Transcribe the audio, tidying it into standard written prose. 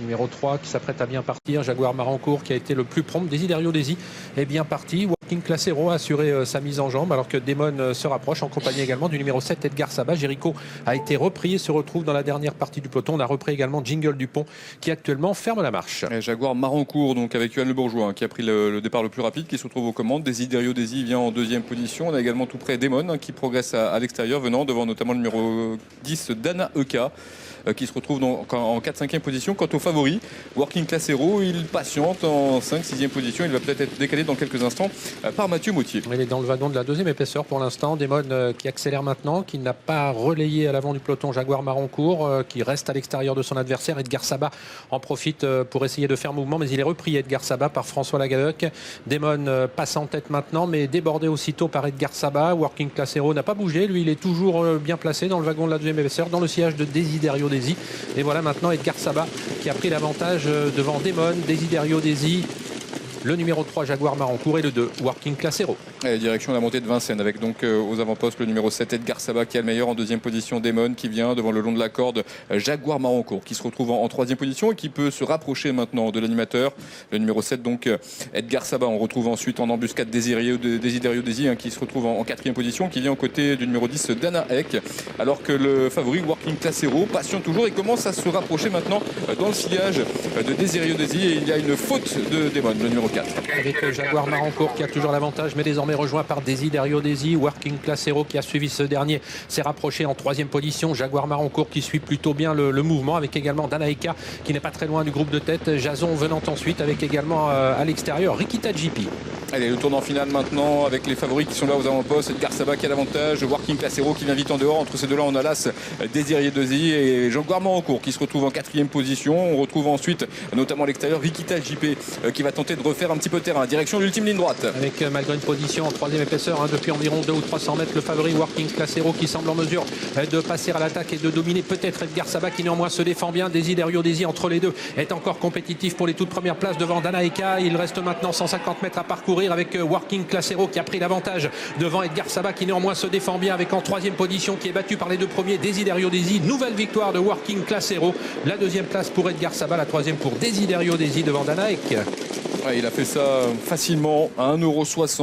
Numéro 3 qui s'apprête à bien partir. Jaguar Marancourt qui a été le plus prompt. Desiderio Desi est bien parti. Working Class Hero a assuré sa mise en jambe alors que Demon se rapproche en compagnie également du numéro 7 Edgar Saba. Jericho a été repris et se retrouve dans la dernière partie du peloton. On a repris également Jingle Dupont qui actuellement ferme la marche. Et Jaguar Marancourt donc avec Yoann Le Bourgeois qui a pris le départ le plus rapide, qui se retrouve aux commandes. Desiderio Desi vient en deuxième position. On a également tout près Demon qui progresse à l'extérieur, venant devant notamment le numéro 10 Dana Eka qui se retrouve donc en 4-5e position. Quant au favori, Working Class Hero, il patiente en 5-6e position. Il va peut-être être décalé dans quelques instants par Mathieu Mautier. Il est dans le wagon de la deuxième épaisseur pour l'instant. Demon qui accélère maintenant, qui n'a pas relayé à l'avant du peloton Jaguar Marancourt, qui reste à l'extérieur de son adversaire. Edgar Saba en profite pour essayer de faire mouvement, mais il est repris Edgar Saba par François Lagadec. Demon passe en tête maintenant, mais débordé aussitôt par Edgar Saba. Working Class Hero n'a pas bougé. Lui, il est toujours bien placé dans le wagon de la deuxième épaisseur, dans le sillage de Desiderio Desi. Et voilà maintenant Edgar Saba qui a pris l'avantage devant Demon, Desiderio Desi, le numéro 3 Jaguar Marancourt et le 2 Working Class Hero. Et direction de la montée de Vincennes avec donc aux avant-postes le numéro 7 Edgar Saba qui est le meilleur, en deuxième position Demon qui vient devant le long de la corde Jaguar Marancourt qui se retrouve en troisième position et qui peut se rapprocher maintenant de l'animateur, le numéro 7 donc Edgar Saba. On retrouve ensuite en embuscade Desiderio Desi qui se retrouve en quatrième position, qui vient aux côtés du numéro 10 Dana Ek, alors que le favori Working Class Hero patiente toujours et commence à se rapprocher maintenant dans le sillage de Desiderio Desi, et il y a une faute de Demon, le numéro 4. Avec Jaguar Marancourt qui a toujours l'avantage, mais désormais rejoint par Desiderio Desi. Working Class Hero qui a suivi ce dernier s'est rapproché en troisième position. Jaguar Marancourt qui suit plutôt bien le mouvement, avec également Danaïka qui n'est pas très loin du groupe de tête. Jason venant ensuite, avec également à l'extérieur Rikita JP. Allez, le tournant final maintenant avec les favoris qui sont là aux avant-postes. Edgar Saba qui a l'avantage, Working Class Hero qui vient vite en dehors. Entre ces deux-là, on a l'as Desiderio Desi et Jaguar Marancourt qui se retrouve en quatrième position. On retrouve ensuite, notamment à l'extérieur, Rikita JP qui va tenter de refaire un petit peu de terrain. Direction de l'ultime ligne droite. Avec malgré une position en troisième épaisseur depuis environ 200 ou 300 mètres, le favori Working Class Hero qui semble en mesure de passer à l'attaque et de dominer peut-être Edgar Saba qui néanmoins se défend bien. Desiderio Desi entre les deux est encore compétitif pour les toutes premières places devant Danaïka. Il reste maintenant 150 mètres à parcourir avec Working Class Hero qui a pris l'avantage devant Edgar Saba qui néanmoins se défend bien, avec en troisième position qui est battu par les deux premiers Desiderio Desi. Nouvelle victoire de Working Class Hero. La deuxième place pour Edgar Saba, la troisième pour Desiderio Desi devant Danaïk. Ouais, il a fait ça facilement à 1,60 €.